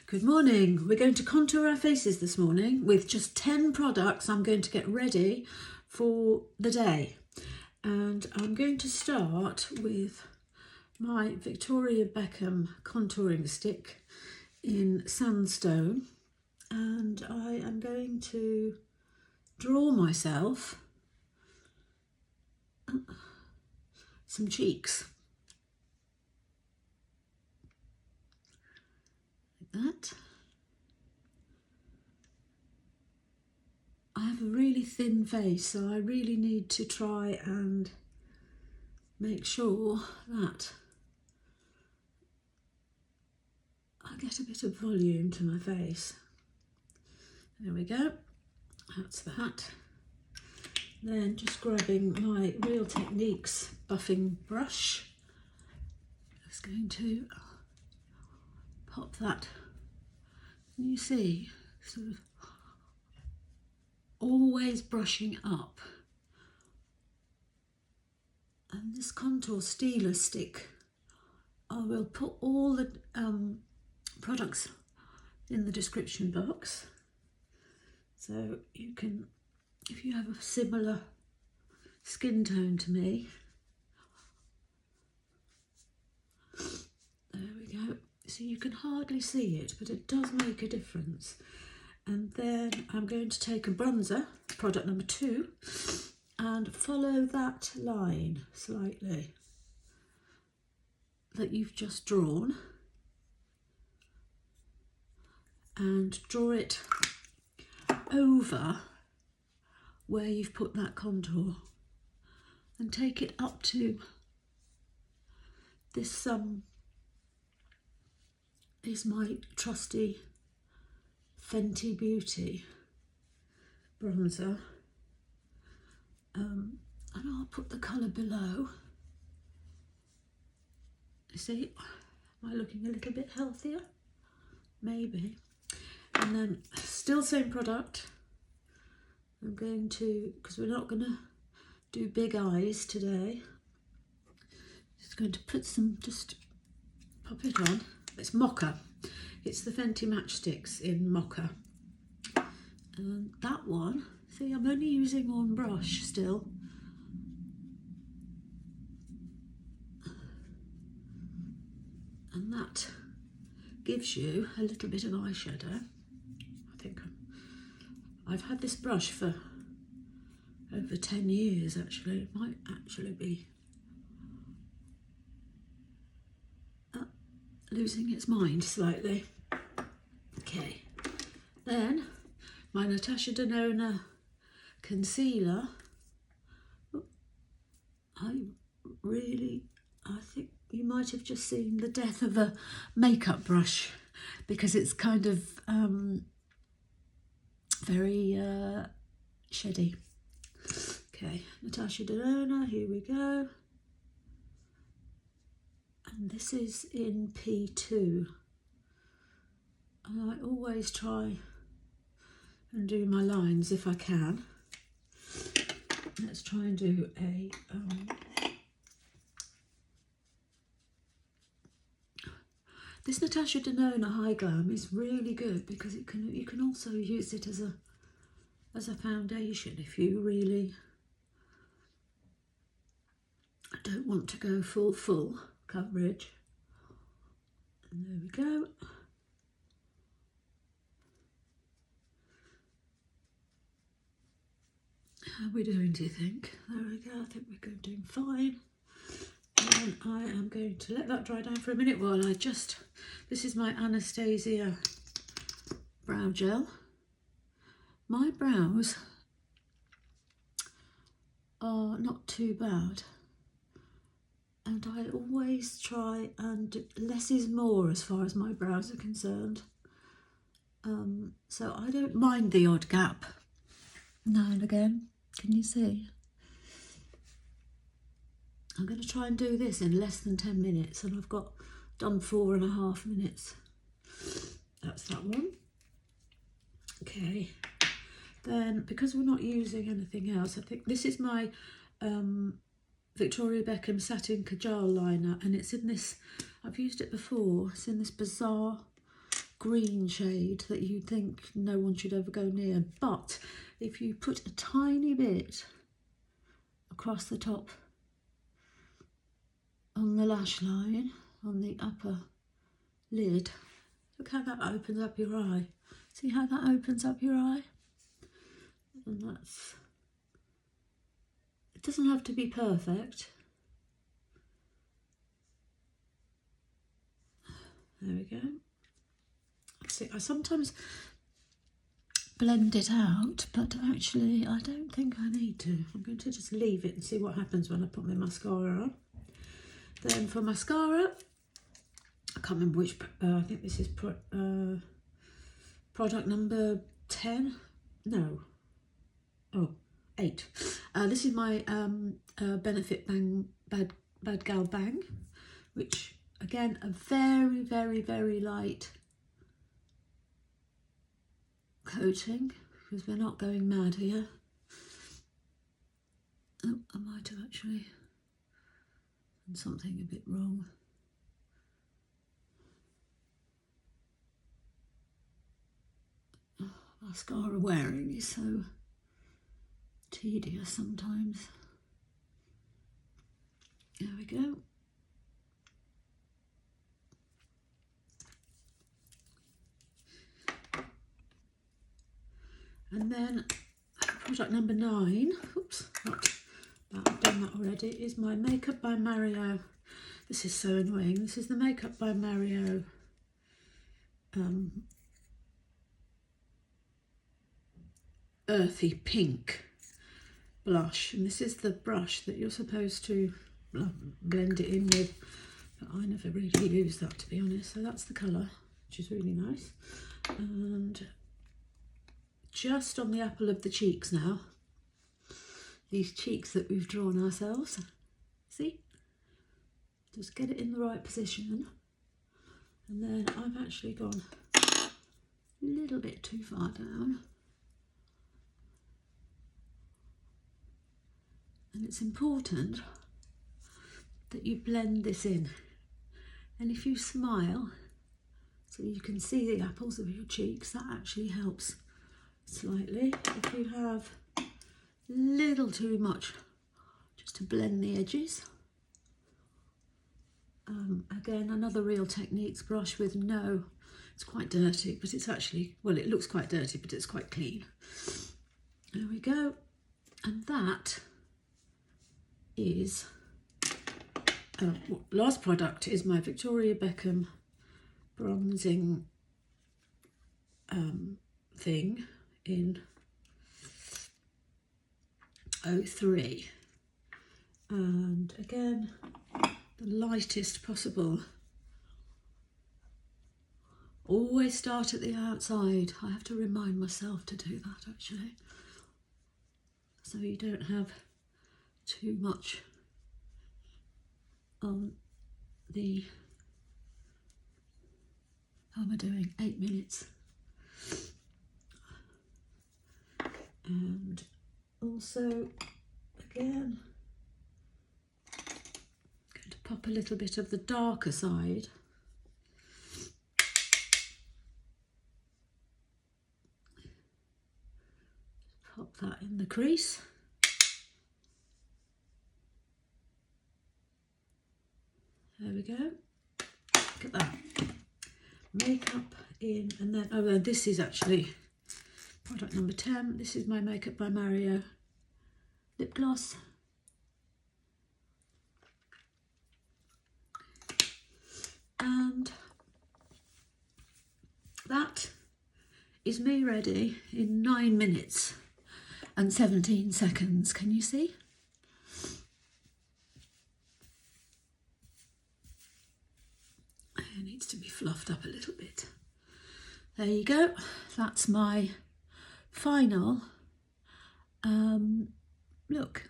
Good morning. We're going to contour our faces this morning with just 10 products I'm going to get ready for the day. And I'm going to start with my Victoria Beckham contouring stick in Sandstone. And I am going to draw myself some cheeks. That. I have a really thin face, so I really need to try and make sure that I get a bit of volume to my face. There we go, that's that. Then just grabbing my Real Techniques buffing brush, just going to pop that. Can you see? Sort of always brushing up. And this contour Stylus stick, I will put all the products in the description box, so you can, if you have a similar skin tone to me. There we go. So you can hardly see it, but it does make a difference. And then I'm going to take a bronzer, product number 2, and follow that line slightly that you've just drawn, and draw it over where you've put that contour, and take it up to this is my trusty Fenty Beauty bronzer, and I'll put the colour below. You see, am I looking a little bit healthier? Maybe. And then still same product, I'm going to, because we're not going to do big eyes today, just going to put some, just pop it on. It's Mocha. It's the Fenty matchsticks in Mocha. And that one, see, I'm only using one brush still. And that gives you a little bit of eyeshadow. I think I've had this brush for over 10 years actually. It might actually be losing its mind slightly. Okay, then my Natasha Danona concealer. I think you might have just seen the death of a makeup brush, because it's kind of very shady. Okay, Natasha Danona, here we go. And this is in P2. And I always try and do my lines if I can. Let's try and do a this Natasha Danona hyglam is really good, because you can also use it as a foundation if you really don't want to go full coverage. And there we go. How are we doing, do you think? There we go, I think we're doing fine. And I am going to let that dry down for a minute while this is my Anastasia brow gel. My brows are not too bad, and I always try and less is more as far as my brows are concerned. So I don't mind the odd gap now and again. Can you see? I'm going to try and do this in less than 10 minutes, and I've done 4.5 minutes. That's that one. Okay. Then, because we're not using anything else, I think this is my Victoria Beckham Satin Kajal liner, and it's in this, I've used it before, it's in this bizarre green shade that you think no one should ever go near. But if you put a tiny bit across the top on the lash line, on the upper lid, look how that opens up your eye. See how that opens up your eye? And that's, it doesn't have to be perfect. There we go. See, I sometimes blend it out, but actually I don't think I need to. I'm going to just leave it and see what happens when I put my mascara on. Then for mascara, I can't remember which, I think this is product number 10. No. Oh, 8. This is my Benefit Bad Gal Bang, which again, a very, very, very light coating, because we're not going mad here. Oh, I might have actually done something a bit wrong. Oh, mascara wearing is so tedious sometimes. There we go. And then product number 9, oops, not that, I've done that already, is my Makeup by Mario. This is so annoying. This is the Makeup by Mario Earthy Pink blush. And this is the brush that you're supposed to blend it in with, but I never really use that, to be honest. So that's the colour, which is really nice. And just on the apple of the cheeks now, these cheeks that we've drawn ourselves, see, just get it in the right position, and then I've actually gone a little bit too far down, and it's important that you blend this in, and if you smile so you can see the apples of your cheeks, that actually helps slightly. If you have a little too much, just to blend the edges. Again, another Real Techniques brush with no, it's quite dirty, but it's actually, well, it looks quite dirty, but it's quite clean. There we go. And that is, last product is my Victoria Beckham bronzing thing in 03, and again the lightest possible. Always start at the outside. I have to remind myself to do that actually, so you don't have too much on the, how am I doing? 8 minutes. And also, again, I'm going to pop a little bit of the darker side. Pop that in the crease. There we go. Look at that. Makeup in, and then, oh, no, this is actually product number 10. This is my Makeup by Mario lip gloss. And that is me ready in 9 minutes and 17 seconds. Can you see? It needs to be fluffed up a little bit. There you go. That's my final look.